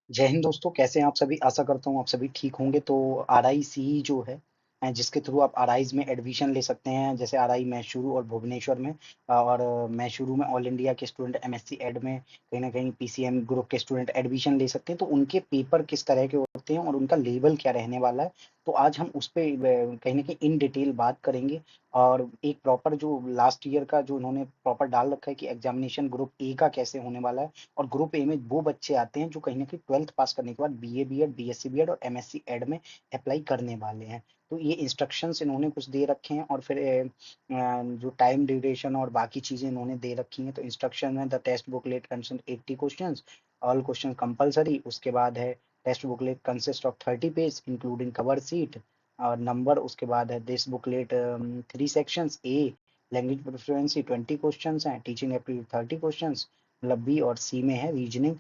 जय हिंद दोस्तों, कैसे हैं आप सभी? आशा करता हूँ आप सभी ठीक होंगे। तो आरआईसीई जो है जिसके थ्रू आप आरआईज में एडमिशन ले सकते हैं, जैसे आरआई मैसूरू और भुवनेश्वर में। और मैसूरू में ऑल इंडिया के स्टूडेंट एमएससी एड में, कहीं ना कहीं पीसीएम ग्रुप के स्टूडेंट एडमिशन ले सकते हैं। तो उनके पेपर किस तरह के होते हैं और उनका लेवल क्या रहने वाला है, तो आज हम उस पर कहीं ना कहीं इन डिटेल बात करेंगे। और एक प्रॉपर जो लास्ट ईयर का जो उन्होंने प्रॉपर डाल रखा है कि एग्जामिनेशन ग्रुप ए का कैसे होने वाला है। और ग्रुप ए में वो बच्चे आते हैं जो कहीं ना कहीं 12th पास करने के बाद बीए बीएड बीएससी बीएड और एमएससी एड में अप्लाई करने वाले हैं। तो ये इंस्ट्रक्शंस इन्होंने कुछ दे रखे हैं, और फिर जो टाइम ड्यूरेशन और बाकी चीजें इन्होंने दे रखी हैं। तो इंस्ट्रक्शन में the test booklet consist 80 questions, all question compulsory. उसके बाद है test booklet consist of 30 page including cover sheet और नंबर। उसके बाद है this booklet 3 sections. A language proficiency 20 questions हैं, टीचिंग एप्टीट्यूड 30 क्वेश्चंस, मतलब बी और सी में है रीजनिंग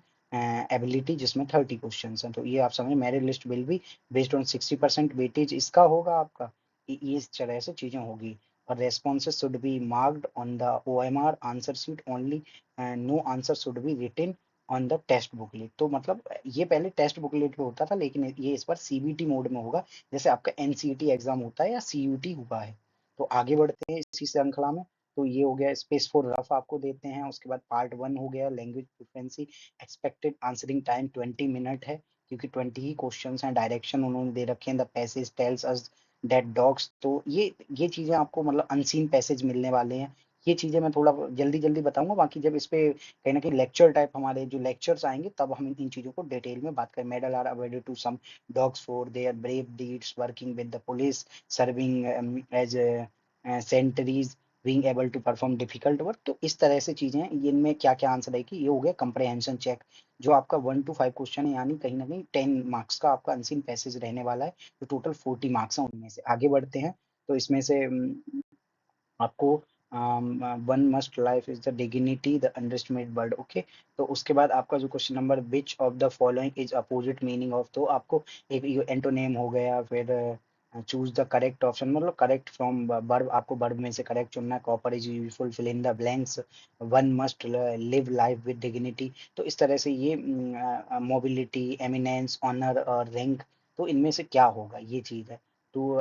एबिलिटी जिसमें 30 क्वेश्चंस हैं। तो ये आप समझ, merit list will be based on 60% weightage इसका होगा आपका। ये इस तरह से चीजें होगी। और responses should be marked on the OMR answer sheet only, no answer should be written on the test booklet. तो मतलब ये पहले टेस्ट बुकलेट पे होता था, लेकिन ये इस बार सीबीटी मोड में होगा, जैसे आपका एनसीईटी एग्जाम होता है या सीयूटी हुआ है। तो आगे बढ़ते हैं इसी श्रृंखला में। तो ये हो गया स्पेस फॉर रफ आपको देते हैं। उसके बाद पार्ट 1 हो गया language fluency, expected answering time 20 minute है, क्योंकि 20 ही क्वेश्चंस हैं। डायरेक्शन उन्होंने दे रखे हैं, the passage tells us that dogs. तो ये चीजें आपको मतलब अनसीन पैसेज मिलने वाले हैं। ये चीजें मैं थोड़ा जल्दी जल्दी बताऊंगा, बाकी जब इस पे कहीं ना कहीं लेक्चर टाइप हमारे जो लेक्चर्स आएंगे तब हम इन चीजों को डिटेल में बात करें। Medals are awarded to some dogs for their brave deeds working with the police, serving as sentries, being able to perform difficult work. तो इस तरह से चीजें हैं। ये इनमें क्या क्या आंसर है कि ये हो गया कंप्रहेंशन चेक, जो आपका 1 to 5 क्वेश्चन है, यानी कहीं ना कहीं 10 मार्क्स का आपका अनसीन पैसेज रहने वाला है। तो टोटल 40 मार्क्स हैं उनमें से। आगे बढ़ते हैं। तो इसमें से आपको one must life is the dignity the underestimate word. Okay, तो उसके बाद आपका जो question number which of the following is opposite meaning of, तो आपको एक एंटोनेम हो गया, फिर चूज द करेक्ट ऑप्शन, मतलब करेक्ट फ्रॉम वर्ब, आपको वर्ब में से करेक्ट चुनना है। Copper is useful, fill in the blanks, one must live life with dignity. तो इस तरह से ये मोबिलिटी, एमिनेंस, ऑनर और रैंक, तो इनमें से क्या होगा ये चीज है। तो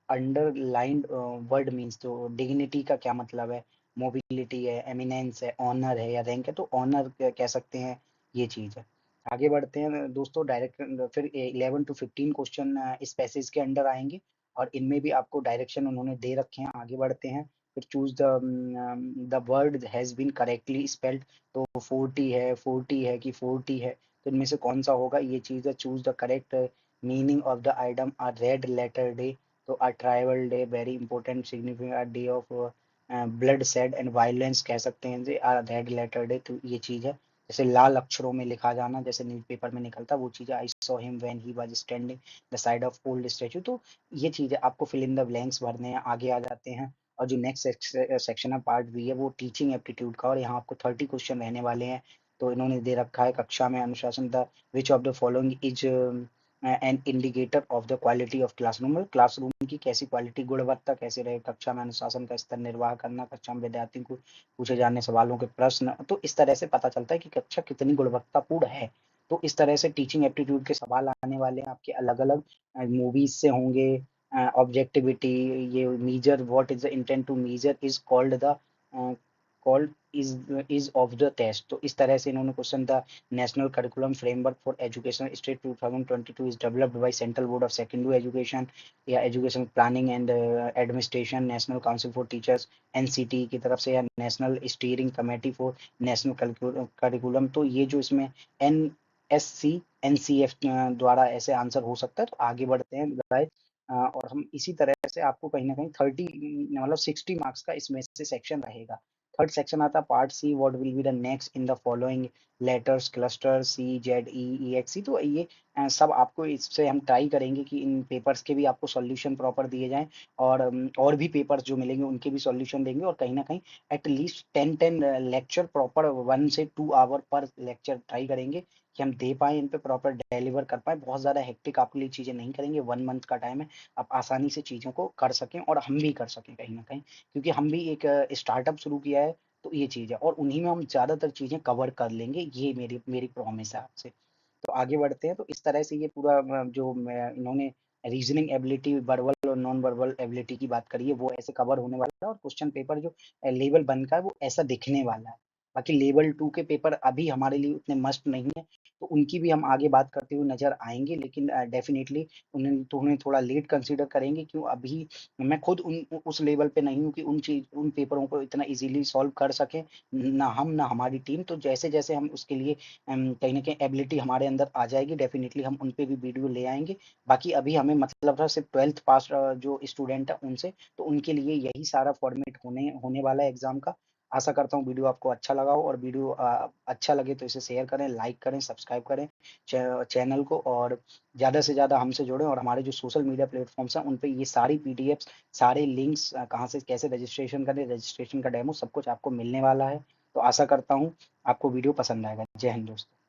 अंडरलाइंड वर्ड मीन्स, तो डिग्निटी का क्या मतलब है, मोबिलिटी है, एमिनेंस है, ऑनर है या रैंक है। तो ऑनर कह सकते हैं, ये चीज है। आगे बढ़ते हैं दोस्तों डायरेक्ट। फिर 11 to 15 क्वेश्चन इस पैसेज के अंडर आएंगे, और इनमें भी आपको डायरेक्शन उन्होंने दे रखे हैं। आगे बढ़ते हैं। फिर choose the word has been correctly spelled, तो 40 है कि 40 है, तो इनमें से कौन सा होगा, ये चीज है। Choose the correct meaning of the item a red letter day, तो a tribal day, very important, significant day of bloodshed and violence कह सकते हैं जी, रेड लेटर डे। तो ये चीज है। जैसे लाल अक्षरों में लिखा जाना, जैसे न्यूज़पेपर में निकलता, वो चीज है। I saw him when he was standing the side of old statue. तो ये चीज है, आपको फिल इन द ब्लैंक्स भरने हैं। आगे आ जाते हैं। और जो नेक्स्ट सेक्शन है पार्ट बी है, वो टीचिंग एप्टीट्यूड का, और यहाँ आपको 30 क्वेश्चन रहने वाले हैं। तो इन्होंने दे रखा है कक्षा में अनुशासन, the which of the following is an indicator of the quality of classroom, मतलब क्लासरूम की कैसी क्वालिटी, गुणवत्ता कैसे रहे, कक्षा में अनुशासन का स्तर निर्वाह करना, कक्षा में विद्यार्थियों को पूछे जाने सवालों के प्रश्न। तो इस तरह से पता चलता है कि कक्षा कितनी गुणवत्तापूर्ण है। तो इस तरह से टीचिंग एप्टीट्यूड के सवाल आने वाले हैं आपके, अलग अलग मूवीज से होंगे। ऑब्जेक्टिविटी, ये measure, what is the intent to measure is called the called is of the test. तो इस तरह से इन्होंने question the national curriculum framework for education state 2022 is developed by central board of secondary education या education planning and administration, national council for teachers NCT की तरफ से, या national steering committee for national curriculum. तो ये जो इसमें NSC NCF द्वारा ऐसे आंसर हो सकता है। तो आगे बढ़ते हैं गाइस। और हम इसी तरह से आपको कहीं ना कहीं 30 मतलब 60 मार्क्स का इसमें से सेक्शन रहेगा। थर्ड सेक्शन आता है part C, what will be the next in the following letters cluster C Z E E X C. तो ये सब आपको इससे हम ट्राई करेंगे कि इन पेपर्स के भी आपको सॉल्यूशन प्रॉपर दिए जाएं, और भी पेपर्स जो मिलेंगे उनके भी सॉल्यूशन देंगे। और कहीं ना कहीं एटलीस्ट 10 लेक्चर प्रॉपर 1 से 2 आवर पर लेक्चर ट्राई करेंगे कि हम दे पाए, इन पे प्रॉपर डिलीवर कर पाए। बहुत ज्यादा हेक्टिक आपके लिए चीजें नहीं करेंगे, 1 मंथ का टाइम है, आप आसानी से चीजों को कर सकें और हम भी कर सकें कहीं ना कहीं, क्योंकि हम भी एक स्टार्टअप शुरू किया है। तो ये चीज है, और उन्हीं में हम ज्यादातर चीजें कवर कर लेंगे, ये मेरी मेरी प्रॉमिस है आपसे। तो आगे बढ़ते हैं। तो इस तरह से ये पूरा इन्होंने रीजनिंग एबिलिटी, वर्बल और नॉन वर्बल एबिलिटी की बात करी है, वो ऐसे कवर होने वाला है। और क्वेश्चन पेपर जो लेवल 1 का है वो ऐसा दिखने वाला है। बाकी लेवल 2 के पेपर अभी हमारे लिए उतने मस्ट नहीं है, तो उनकी भी हम आगे बात करते हुए नजर आएंगे, लेकिन डेफिनेटली उन्हें थोड़ा लेट कंसीडर करेंगे, क्यों अभी मैं खुद उस लेवल पे नहीं हूँ कि उन पेपरों को इतना इजीली सॉल्व कर सकें, ना हम ना हमारी टीम। तो जैसे जैसे हम उसके लिए कहीं ना कहीं एबिलिटी हमारे अंदर आ जाएगी, डेफिनेटली हम उन पे भी वीडियो ले आएंगे। बाकी अभी हमें मतलब था सिर्फ 12th पास जो स्टूडेंट है उनसे, तो उनके लिए यही सारा फॉर्मेट होने होने वाला है एग्जाम का। आशा करता हूँ वीडियो आपको अच्छा लगा हो, और वीडियो अच्छा लगे तो इसे शेयर करें, लाइक करें, सब्सक्राइब करें चैनल को, और ज़्यादा से ज़्यादा हमसे जुड़ें। और हमारे जो सोशल मीडिया प्लेटफॉर्म्स हैं उन पे ये सारी पीडीएफ्स, सारे लिंक्स, कहाँ से कैसे रजिस्ट्रेशन करें, रजिस्ट्रेशन का डेमो सब कुछ आपको मिलने वाला है। तो आशा करता हूँ आपको वीडियो पसंद आएगा। जय हिंद दोस्तों।